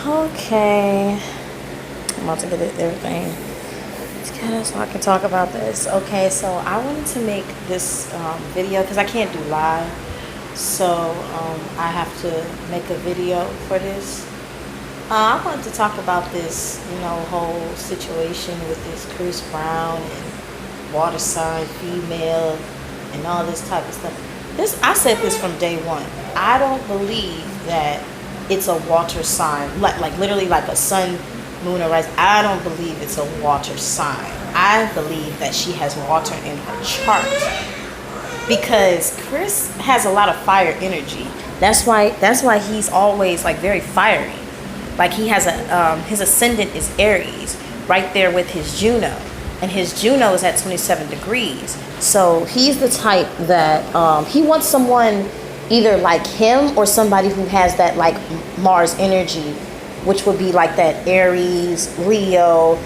Okay, I'm about to get everything together so I can talk about this. Okay, so I wanted to make this video because I can't do live, so I have to make a video for this. I wanted to talk about this, whole situation with this Chris Brown and water sign female and all this type of stuff. I said this from day one. I don't believe that it's a water sign, like literally like a sun, moon, or rise. I don't believe it's a water sign. I believe that she has water in her chart because Chris has a lot of fire energy. That's why he's always like very fiery. Like he has his ascendant is Aries, right there with his Juno, and his Juno is at 27 degrees. So he's the type that he wants someone either like him or somebody who has that like Mars energy, which would be like that Aries, Leo,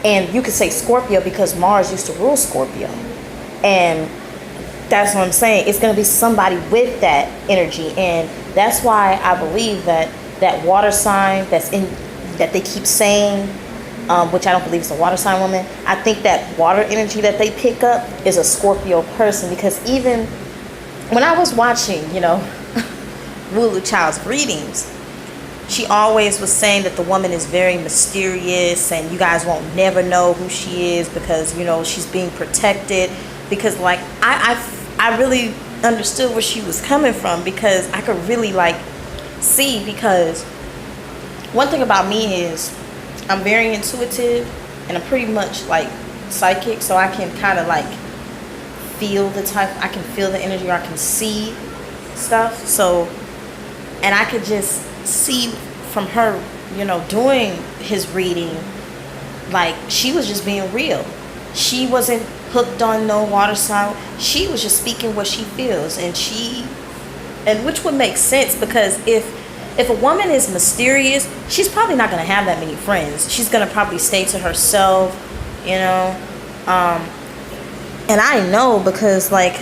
and you could say Scorpio because Mars used to rule Scorpio. And that's what I'm saying. It's going to be somebody with that energy. And that's why I believe that water sign that they keep saying, which I don't believe is a water sign woman. I think that water energy that they pick up is a Scorpio person, because even when I was watching, Wulu Child's readings, she always was saying that the woman is very mysterious and you guys won't never know who she is because, she's being protected. Because like, I really understood where she was coming from, because I could really like see, because one thing about me is I'm very intuitive and I'm pretty much like psychic, so I can kind of like I can feel the energy, or I can see stuff. So, and I could just see from her, doing his reading, like she was just being real. She wasn't hooked on no water sign. She was just speaking what she feels, and which would make sense, because if a woman is mysterious, she's probably not going to have that many friends. She's going to probably stay to herself, and I know, because like,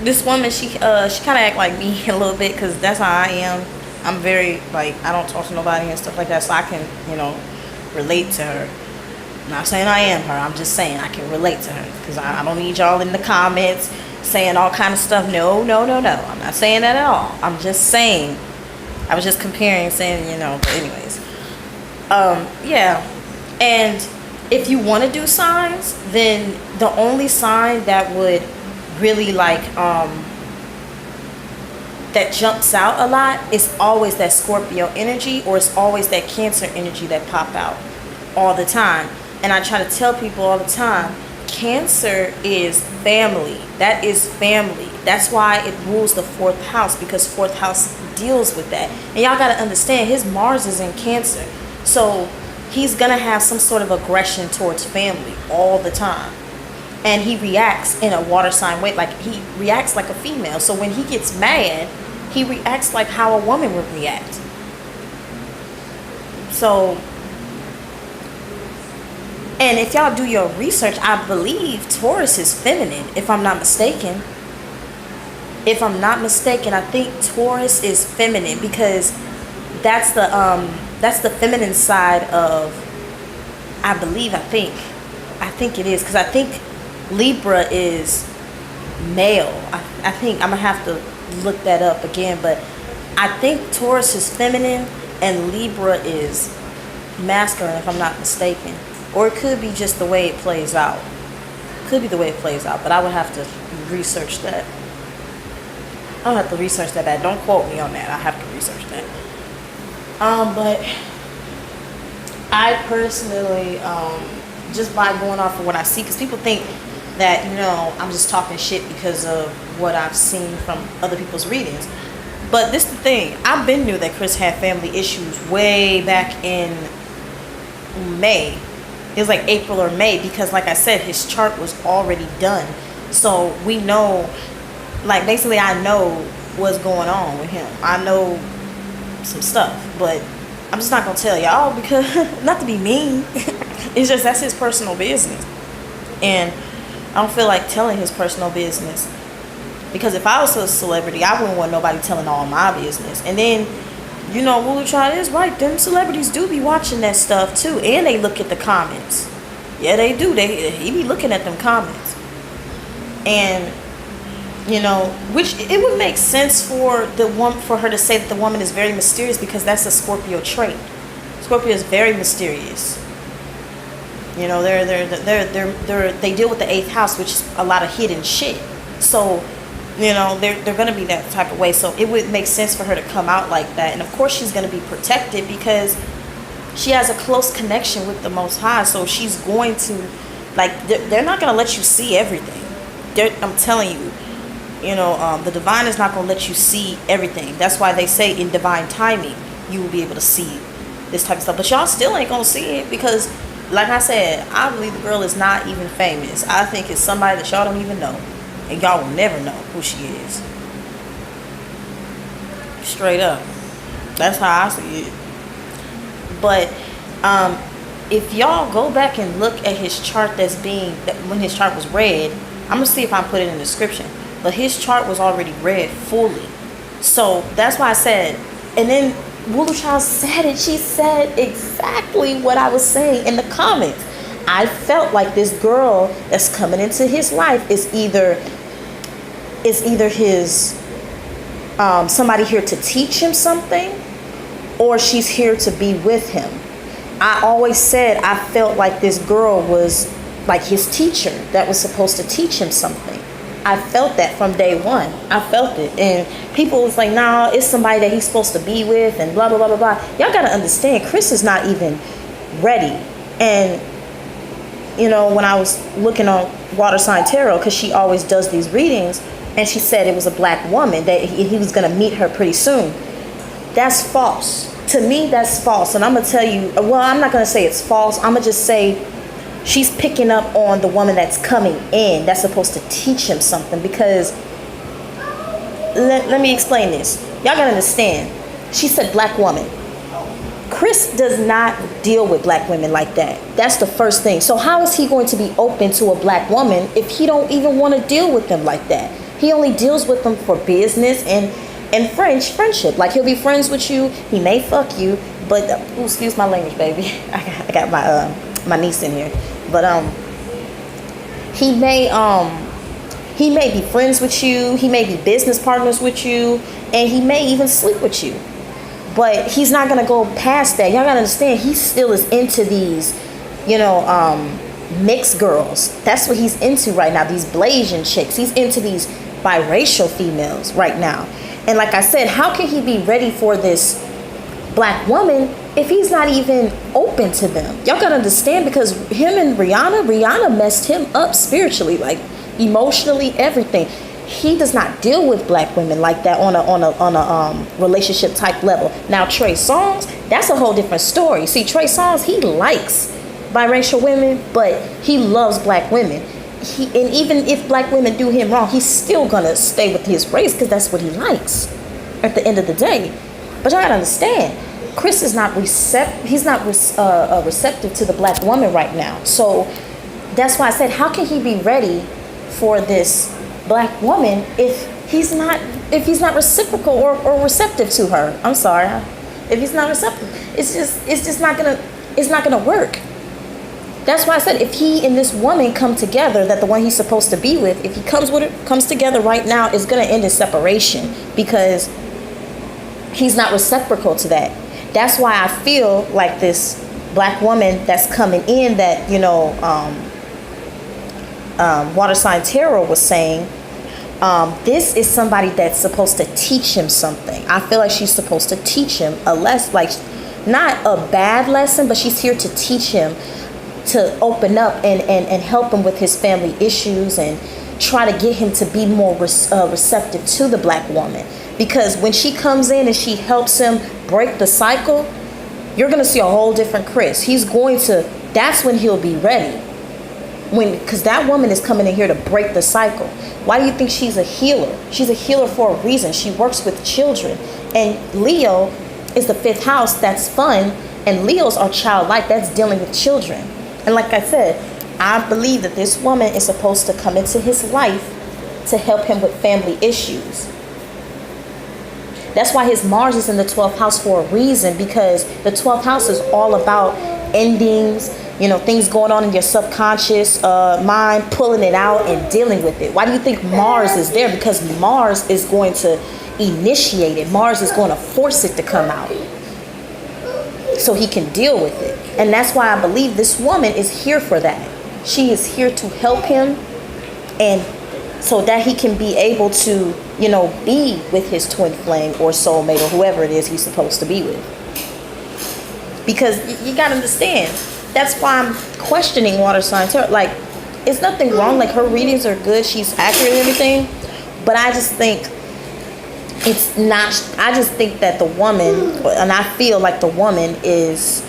this woman, she kind of act like me a little bit, because that's how I am. I'm very like, I don't talk to nobody and stuff like that, so I can relate to her. I'm not saying I am her, I'm just saying I can relate to her, because I don't need y'all in the comments saying all kind of stuff. No, I'm not saying that at all. I'm just saying, I was just comparing, saying, but anyways, yeah. And if you want to do signs, then the only sign that would really like that jumps out a lot is always that Scorpio energy, or it's always that Cancer energy that pop out all the time. And I try to tell people all the time, Cancer is family. That is family. That's why it rules the 4th house, because 4th house deals with that. And y'all got to understand, his Mars is in Cancer. So he's going to have some sort of aggression towards family all the time. And he reacts in a water sign way. Like, he reacts like a female. So when he gets mad, he reacts like how a woman would react. So, and if y'all do your research, I believe Taurus is feminine, if I'm not mistaken. If I'm not mistaken, I think Taurus is feminine, because that's the feminine side of, I think it is, because I think Libra is male. I think I'm gonna have to look that up again, but I think Taurus is feminine and Libra is masculine, if I'm not mistaken. Or it could be just the way it plays out. Could be the way it plays out, but I would have to research that. I'll have to research that. Don't quote me on that. I have to research that. But I personally, just by going off of what I see, because people think that, I'm just talking shit because of what I've seen from other people's readings. But this is the thing. I've been knew that Chris had family issues way back in May. It was like April or May, because like I said, his chart was already done. So we know, like basically I know what's going on with him. I know some stuff, but I'm just not going to tell y'all, because, not to be mean, it's just that's his personal business. And I don't feel like telling his personal business. Because if I was a celebrity, I wouldn't want nobody telling all my business. And then, you know, Wulu Child is right. Them celebrities do be watching that stuff too, and they look at the comments. Yeah, they do. He be looking at them comments, and you know, which it would make sense for for her to say that the woman is very mysterious, because that's a Scorpio trait. Scorpio is very mysterious. You know, they deal with the 8th house, which is a lot of hidden shit. So, you know, they're gonna be that type of way. So it would make sense for her to come out like that. And of course she's gonna be protected, because she has a close connection with the Most High. So she's going to, like, they're not gonna let you see everything. I'm telling you, you know, the divine is not gonna let you see everything. That's why they say in divine timing you will be able to see this type of stuff. But y'all still ain't gonna see it, because like I said, I believe the girl is not even famous. I think it's somebody that y'all don't even know. And y'all will never know who she is. Straight up. That's how I see it. But if y'all go back and look at his chart when his chart was read, I'm going to see if I put it in the description. But his chart was already read fully. So that's why I said, and then Wulu Child said it. She said exactly what I was saying in the comments. I felt like this girl that's coming into his life is either his somebody here to teach him something, or she's here to be with him. I always said I felt like this girl was like his teacher that was supposed to teach him something. I felt that from day one. I felt it. And people was like, nah, it's somebody that he's supposed to be with and blah, blah, blah, blah, blah. Y'all got to understand, Chris is not even ready. And, you know, when I was looking on Water Sign Tarot, because she always does these readings, and she said it was a black woman, that he was going to meet her pretty soon. That's false. To me, that's false. And I'm going to tell you, well, I'm not going to say it's false. I'm going to just say she's picking up on the woman that's coming in, that's supposed to teach him something. Because let me explain this. Y'all gotta understand. She said black woman. Chris does not deal with black women like that. That's the first thing. So how is he going to be open to a black woman if he don't even want to deal with them like that? He only deals with them for business and friendship. Like, he'll be friends with you. He may fuck you, but excuse my language, baby. I got my niece in here. But he may be friends with you, he may be business partners with you, and he may even sleep with you. But he's not gonna go past that. Y'all gotta understand, he still is into these, you know, mixed girls. That's what he's into right now, these Blasian chicks. He's into these biracial females right now. And like I said, how can he be ready for this black woman if he's not even open to them? Y'all gotta understand, because him and Rihanna messed him up spiritually, like emotionally, everything. He does not deal with black women like that on a relationship type level. Now Trey Songz, that's a whole different story. See, Trey Songz, he likes biracial women, but he loves black women. And even if black women do him wrong, he's still gonna stay with his race, because that's what he likes at the end of the day. But y'all gotta understand, Chris is not receptive to the black woman right now. So that's why I said, how can he be ready for this black woman if he's not reciprocal or receptive to her? I'm sorry, if he's not receptive, it's not gonna work. That's why I said, if he and this woman come together, that the one he's supposed to be with, if he comes together right now, it's gonna end in separation, because he's not reciprocal to that. That's why I feel like this black woman that's coming in, that, you know, Water Sign Tarot was saying, this is somebody that's supposed to teach him something. I feel like she's supposed to teach him a lesson, like not a bad lesson, but she's here to teach him to open up and help him with his family issues, and try to get him to be more receptive to the black woman. Because when she comes in and she helps him break the cycle, you're going to see a whole different Chris. That's when he'll be ready. Because that woman is coming in here to break the cycle. Why do you think she's a healer? She's a healer for a reason. She works with children. And Leo is the 5th house. That's fun. And Leos are childlike. That's dealing with children. And like I said, I believe that this woman is supposed to come into his life to help him with family issues. That's why his Mars is in the 12th house for a reason, because the 12th house is all about endings, things going on in your subconscious mind, pulling it out and dealing with it. Why do you think Mars is there? Because Mars is going to initiate it. Mars is going to force it to come out so he can deal with it. And that's why I believe this woman is here for that. She is here to help him, and so that he can be able to, be with his twin flame or soulmate or whoever it is he's supposed to be with. Because you got to understand, that's why I'm questioning water sign tarot. Like, it's nothing wrong. Like, her readings are good. She's accurate and everything. But I just think it's not, I just think that the woman, and I feel like the woman is,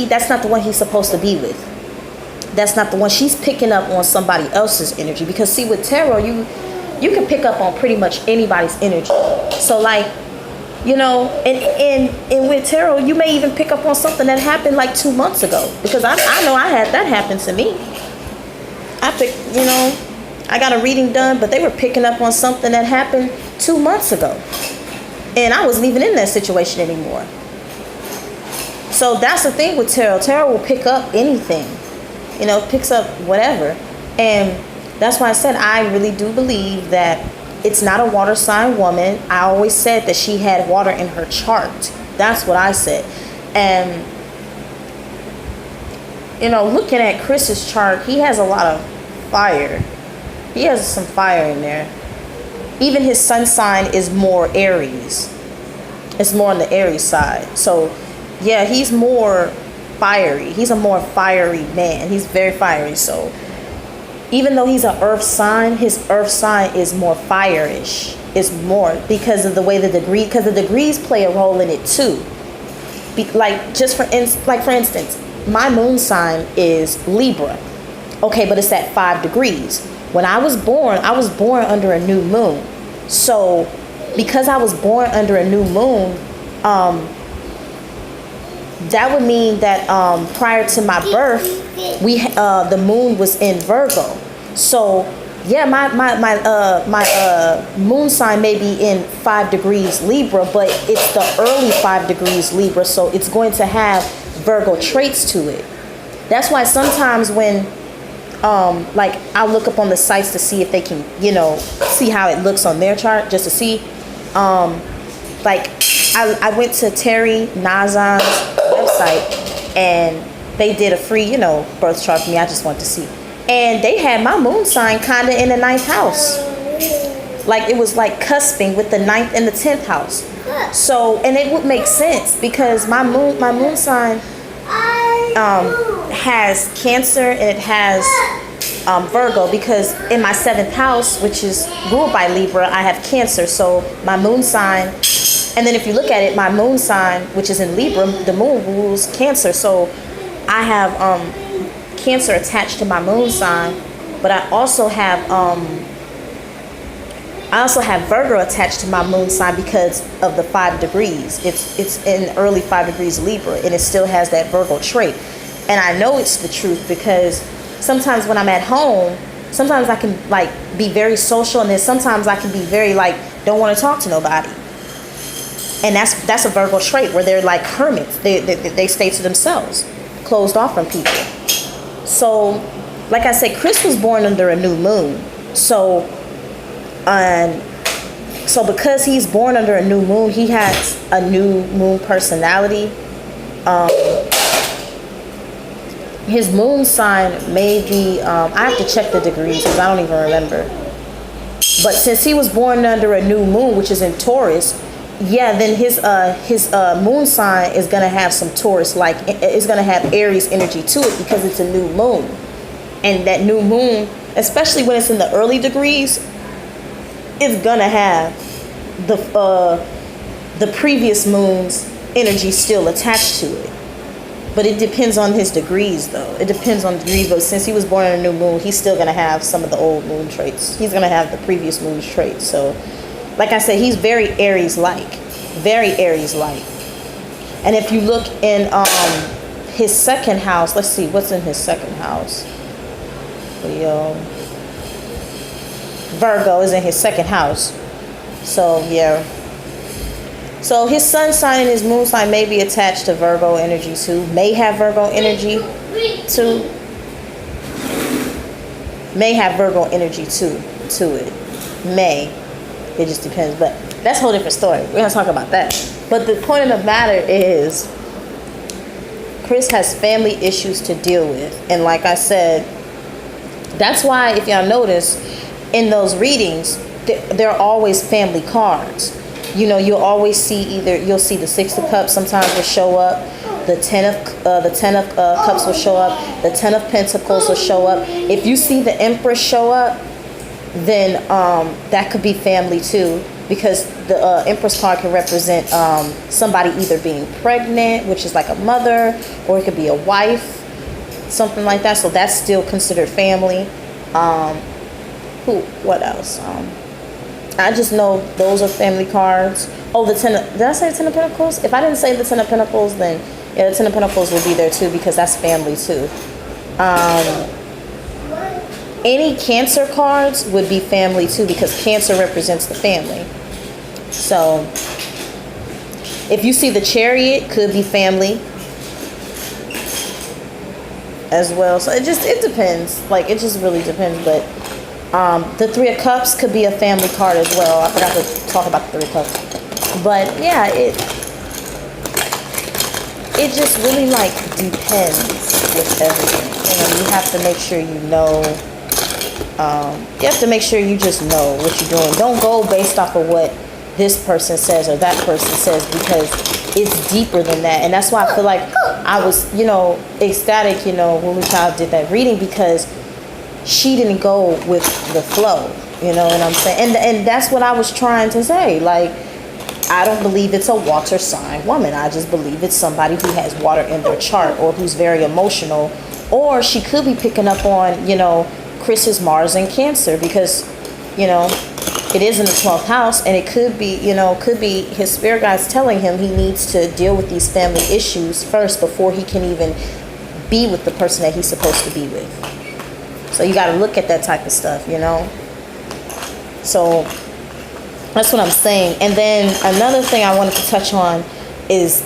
that's not the one he's supposed to be with. That's not the one. She's picking up on somebody else's energy. Because see, with tarot, you can pick up on pretty much anybody's energy. So like, and with tarot, you may even pick up on something that happened like 2 months ago. Because I know I had that happen to me. I got a reading done, but they were picking up on something that happened 2 months ago. And I wasn't even in that situation anymore. So that's the thing with tarot. Tarot will pick up anything. Picks up whatever. And that's why I said I really do believe that it's not a water sign woman. I always said that she had water in her chart. That's what I said. And, looking at Chris's chart, he has a lot of fire. He has some fire in there. Even his sun sign is more Aries. It's more on the Aries side. So, yeah, he's more fiery. He's a more fiery man. He's very fiery. So even though he's an earth sign, his earth sign is more fire-ish. It's more because of the way because the degrees play a role in it too. For instance, my moon sign is Libra. Okay, but it's at 5 degrees. When I was born under a new moon. So because I was born under a new moon, that would mean that prior to my birth, the moon was in Virgo. So yeah, my moon sign may be in 5 degrees Libra, but it's the early 5 degrees Libra, so it's going to have Virgo traits to it. That's why sometimes when I'll look up on the sites to see if they can, see how it looks on their chart, just to see. I went to Terry Nazan's website and they did a free, birth chart for me. I just wanted to see. And they had my moon sign kind of in the 9th house. Like it was like cusping with the 9th and the 10th house. So, and it would make sense because my moon sign has Cancer and it has Virgo, because in my 7th house, which is ruled by Libra, I have Cancer. So my moon sign, and then if you look at it, my moon sign, which is in Libra, the moon rules Cancer. So I have Cancer attached to my moon sign, but I also have Virgo attached to my moon sign because of the 5 degrees. It's in early 5 degrees Libra, and it still has that Virgo trait. And I know it's the truth because sometimes when I'm at home, sometimes I can be very social, and then sometimes I can be very don't want to talk to nobody. And that's a Virgo trait where they're like hermits. They stay to themselves, closed off from people. So, like I said, Chris was born under a new moon. So because he's born under a new moon, he has a new moon personality. His moon sign may be, I have to check the degrees because I don't even remember. But since he was born under a new moon, which is in Taurus, yeah, then his moon sign is going to have some Taurus, it's going to have Aries energy to it because it's a new moon. And that new moon, especially when it's in the early degrees, is going to have the previous moon's energy still attached to it. But it depends on his degrees, though. It depends on degrees. But since he was born in a new moon, he's still going to have some of the old moon traits. He's going to have the previous moon's traits. So, like I said, he's very Aries-like. Very Aries-like. And if you look in his second house, let's see, what's in his second house? Leo. Virgo is in his second house. So, yeah. So, his sun sign and his moon sign may be attached to Virgo energy too. May have Virgo energy too. May have Virgo energy too to it. May. It just depends. But that's a whole different story. We're going to talk about that. But the point of the matter is, Chris has family issues to deal with. And like I said, that's why, if y'all notice, in those readings, there are always family cards. You know, you'll always see you'll see the Six of Cups sometimes will show up. The Ten of Cups will show up. The Ten of Pentacles will show up. If you see the Empress show up, then that could be family too. Because the Empress card can represent somebody either being pregnant, which is like a mother, or it could be a wife, something like that. So that's still considered family. What else? I just know those are family cards. Oh, did I say the Ten of Pentacles? If I didn't say the Ten of Pentacles, then yeah, the Ten of Pentacles will be there too, because that's family too. Any Cancer cards would be family too, because Cancer represents the family. So if you see the Chariot, could be family as well. So it depends. Like, it just really depends. But the Three of Cups could be a family card as well. I forgot to talk about the Three of Cups. But yeah, it just really like depends with everything. You have to make sure you know. You have to make sure you just know what you're doing. Don't go based off of what this person says or that person says, because it's deeper than that. And that's why I feel like I was, ecstatic, when we child did that reading, because she didn't go with the flow, you know what I'm saying? And that's what I was trying to say. Like, I don't believe it's a water sign woman. I just believe it's somebody who has water in their chart, or who's very emotional. Or she could be picking up on, Chris's Mars in Cancer, because, it is in the 12th house, and it could be, his spirit guides telling him he needs to deal with these family issues first before he can even be with the person that he's supposed to be with. So you got to look at that type of stuff, So that's what I'm saying. And then another thing I wanted to touch on is,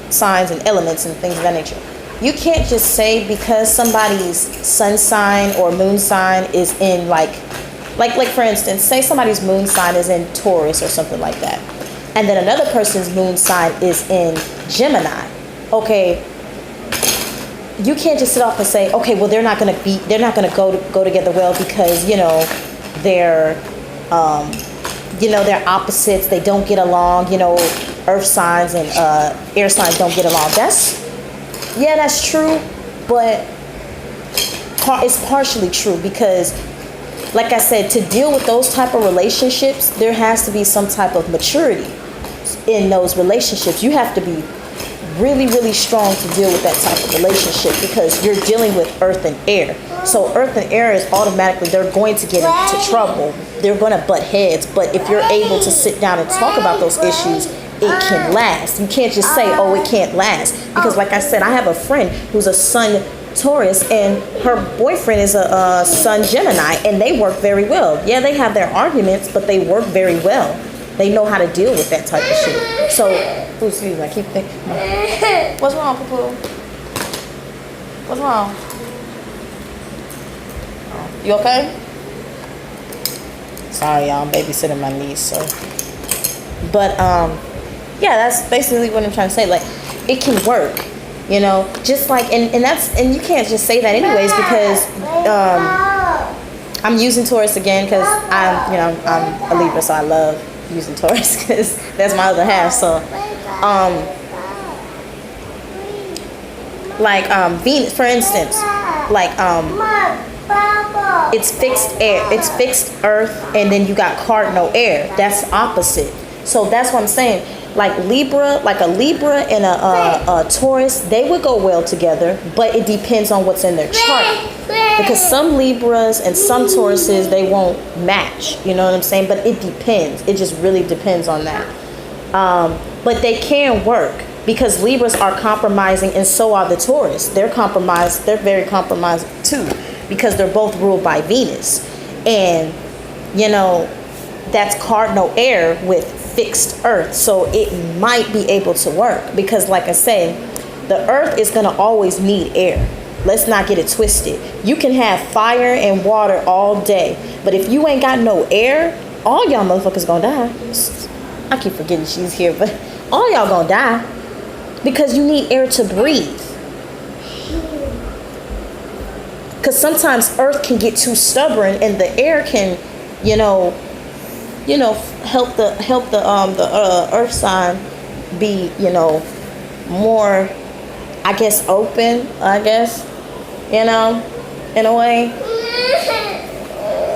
signs and elements and things of that nature. You can't just say because somebody's sun sign or moon sign is in like for instance, say somebody's moon sign is in Taurus or something like that, and then another person's moon sign is in Gemini. Okay, you can't just sit off and say, okay, well they're not gonna go together well because they're they're opposites. They don't get along. Earth signs and air signs don't get along. That's true, but it's partially true, because like I said, to deal with those type of relationships, there has to be some type of maturity in those relationships. You have to be really, really strong to deal with that type of relationship, because you're dealing with earth and air. So earth and air is automatically, they're going to get into trouble. They're going to butt heads. But if you're able to sit down and talk about those issues, it can last. You can't just say, oh, it can't last. Because like I said, I have a friend who's a sun Taurus, and her boyfriend is a sun Gemini, and they work very well. Yeah, they have their arguments, but they work very well. They know how to deal with that type of shit. So, excuse me, I keep thinking. What's wrong, Poo-Poo? What's wrong? You okay? Sorry, y'all, I'm babysitting my niece, so. But, yeah, that's basically what I'm trying to say. Like, it can work, just like, and you can't just say that anyways, because, I'm using Taurus again, because I'm a Libra, so I love using Taurus, because that's my other half. So, Venus, for instance, it's fixed air, it's fixed earth, and then you got cardinal air. That's opposite. So that's what I'm saying. Like a Libra and a Taurus, they would go well together, but it depends on what's in their chart. Because some Libras and some Tauruses, they won't match. You know what I'm saying? But it depends. It just really depends on that. But they can work, because Libras are compromising, and so are the Taurus. They're compromised. They're very compromised too. because they're both ruled by Venus. And, you know, that's cardinal air with fixed earth. So it might be able to work because, like I said, the earth is going to always need air. Let's not get it twisted. You can have fire and water all day, but if you ain't got no air, all y'all motherfuckers gonna die. I keep forgetting she's here, but all y'all gonna die because you need air to breathe. Because sometimes earth can get too stubborn and the air can, help the earth sign be, more, I guess, open, in a way.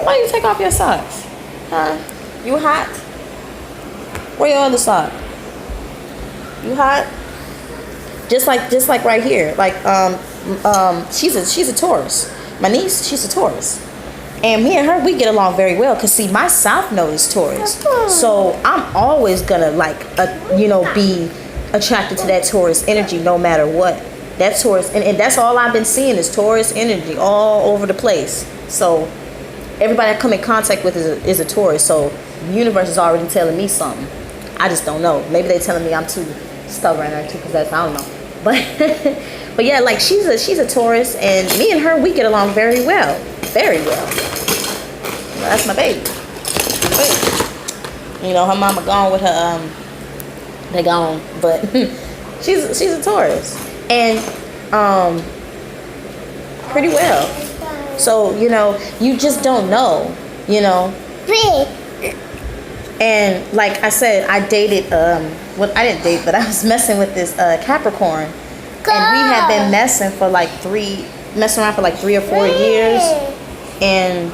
Why you take off your socks? Huh? You hot? Where your other sock? You hot? Just like right here. Like she's a Taurus. My niece, she's a Taurus. And me and her, we get along very well. Cause see, my South Node is Taurus. So I'm always gonna be attracted to that Taurus energy no matter what. That Taurus, and that's all I've been seeing is Taurus energy all over the place. So everybody I come in contact with is a Taurus. So the universe is already telling me something. I just don't know. Maybe they're telling me I'm too stubborn or too possessed. I don't know. But yeah, like she's a Taurus, and me and her, we get along very well. Very well. That's my baby. Her mama gone with her they gone, but she's a Taurus. And pretty well. So, you just don't know, And like I said, I dated I didn't date, but I was messing with this Capricorn. And we had been messing around for like 3 or 4 years. And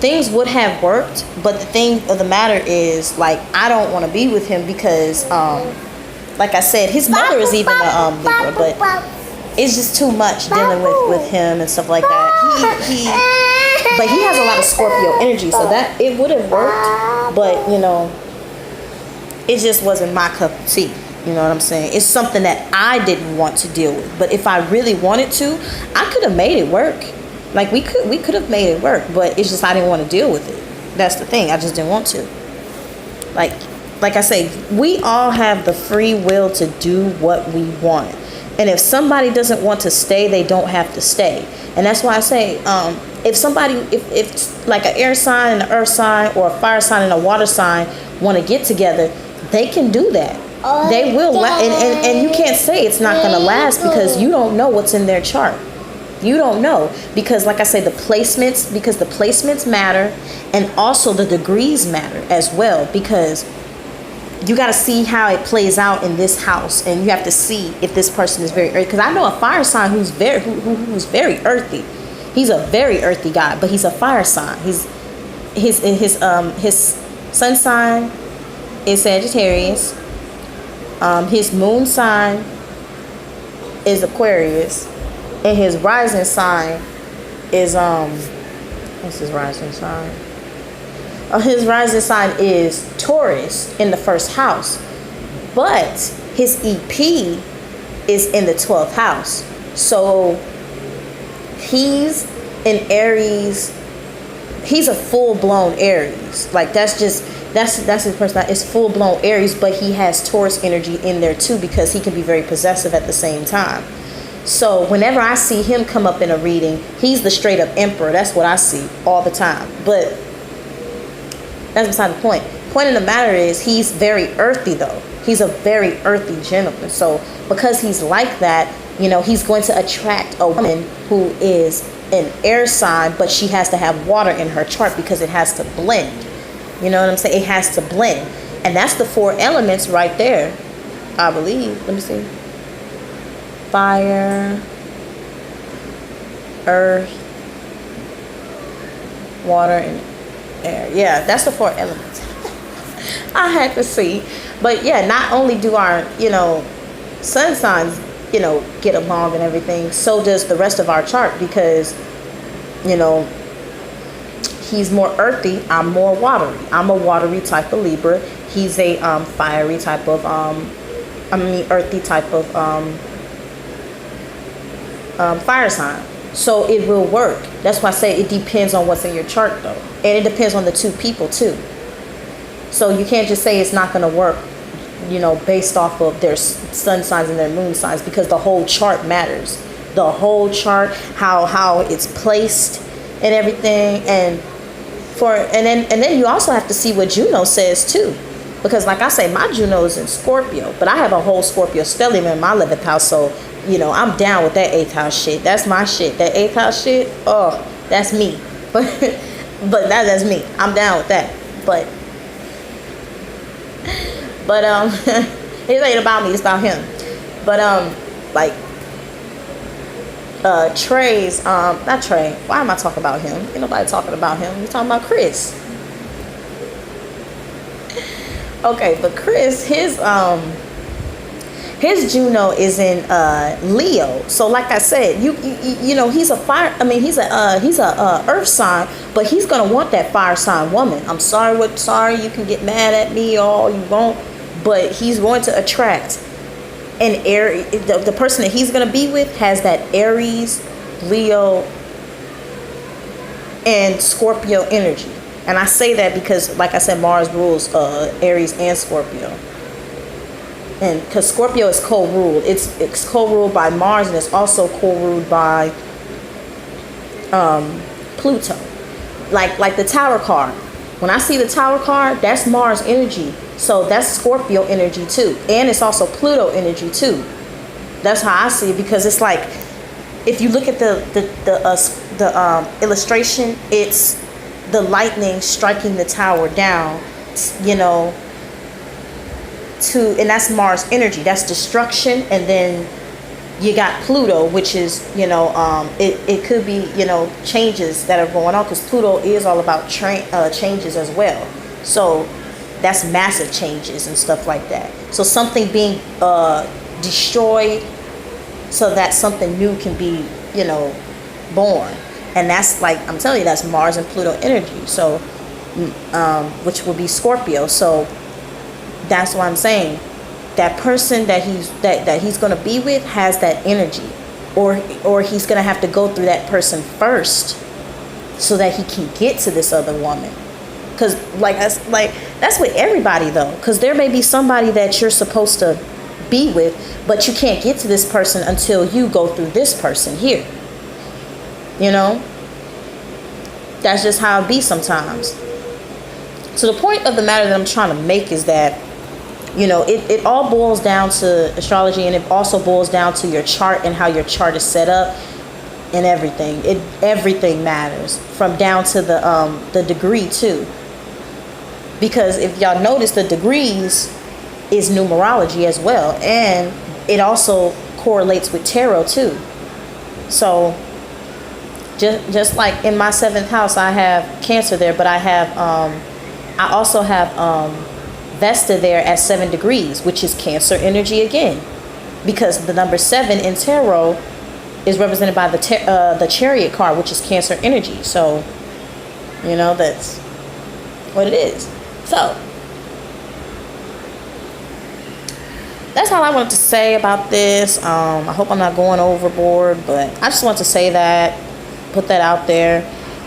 things would have worked, but the thing of the matter is, like, I don't want to be with him because like I said, his mother is even a Libra, but it's just too much dealing with him and stuff like that. But he has a lot of Scorpio energy, so that it would have worked, but it just wasn't my cup of tea. You know what I'm saying? It's something that I didn't want to deal with, but if I really wanted to, I could have made it work. Like we could have made it work, but it's just I didn't want to deal with it. That's the thing. I just didn't want to. Like I say, we all have the free will to do what we want. And if somebody doesn't want to stay, they don't have to stay. And that's why I say, if like an air sign and an earth sign, or a fire sign and a water sign want to get together, they can do that. They will, and you can't say it's not going to last because you don't know what's in their chart. You don't know, because like I say, the placements matter, and also the degrees matter as well, because you got to see how it plays out in this house, and you have to see if this person is very earthy. Because I know a fire sign who's very earthy. He's a very earthy guy, but he's a fire sign. His sun sign is Sagittarius. His moon sign is Aquarius, and his rising sign is what's his rising sign? His rising sign is Taurus in the first house, but his EP is in the 12th house. So he's in Aries. He's a full-blown Aries. Like that's his person. It's full-blown Aries, but he has Taurus energy in there too, because he can be very possessive at the same time. So whenever I see him come up in a reading, he's the straight-up emperor. That's what I see all the time. But that's beside the point. Point of the matter is, he's very earthy though. He's a very earthy gentleman. So because he's like that, he's going to attract a woman who is an air sign, but she has to have water in her chart because it has to blend. You know what I'm saying? It has to blend. And that's the 4 elements right there, I believe. Let me see. Fire, earth, water, and air. Yeah, that's the 4 elements. I had to see. But yeah, not only do our, sun signs, get along and everything, so does the rest of our chart, because, he's more earthy, I'm more watery. I'm a watery type of Libra. He's a fiery type of, earthy type of fire sign. So it will work. That's why I say it depends on what's in your chart, though. And it depends on the two people, too. So you can't just say it's not going to work, based off of their sun signs and their moon signs, because the whole chart matters. The whole chart, how it's placed and everything. And then you also have to see what Juno says, too. Because like I say, my Juno is in Scorpio, but I have a whole Scorpio stellium in my 11th house. So, I'm down with that 8th house shit. That's my shit. That 8th house shit, oh, that's me. But that's me. I'm down with that. But it ain't about me. It's about him. But Trey's not Trey. Why am I talking about him? Ain't nobody talking about him. We're talking about Chris. Okay, but Chris, his Juno is in Leo. So like I said, he's a fire. I mean, he's a earth sign, but he's gonna want that fire sign woman. I'm sorry, you can get mad at me all you want, but he's going to attract an Aries. The person that he's gonna be with has that Aries, Leo, and Scorpio energy. And I say that because, like I said, Mars rules Aries and Scorpio. And because Scorpio is co-ruled, it's co-ruled by Mars, and it's also co-ruled by Pluto. Like the Tower card. When I see the Tower card, that's Mars energy. So that's Scorpio energy too, and it's also Pluto energy too. That's how I see it, because it's like, if you look at the illustration, it's the lightning striking the tower down, and that's Mars energy. That's destruction. And then you got Pluto, which is, it could be, changes that are going on, because Pluto is all about changes as well. So that's massive changes and stuff like that. So something being destroyed so that something new can be, born. And that's, like, I'm telling you, that's Mars and Pluto energy. So, which will be Scorpio. So that's what I'm saying. That person that he's going to be with has that energy, or he's going to have to go through that person first so that he can get to this other woman. Because that's with everybody, though. Because there may be somebody that you're supposed to be with, but you can't get to this person until you go through this person here. That's just how it be sometimes. So the point of the matter that I'm trying to make is that, it all boils down to astrology, and it also boils down to your chart and how your chart is set up and everything. Everything matters, from down to the degree too. Because if y'all notice, the degrees is numerology as well, and it also correlates with tarot too. So just like in my 7th house, I have Cancer there, but I also have Vesta there at 7 degrees, which is Cancer energy again, because the number 7 in tarot is represented by the Chariot card, which is Cancer energy. So, that's what it is. So that's all I wanted to say about this. I hope I'm not going overboard, but I just want to say that, put that out there.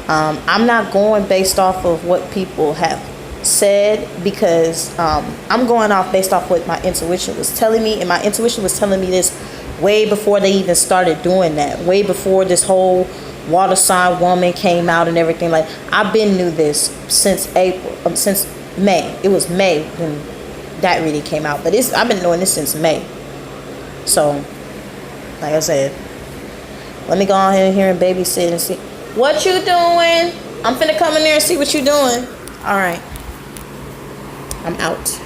I'm not going based off of what people have said, because I'm going off based off what my intuition was telling me, and my intuition was telling me this way before they even started doing that, way before this whole water sign woman came out and everything. Like, I've been knew this since since May. It was May when that really came out, but I've been knowing this since May. So like I said, let me go on here and babysit and see what you doing. I'm finna come in there and see what you doing. All right, I'm out.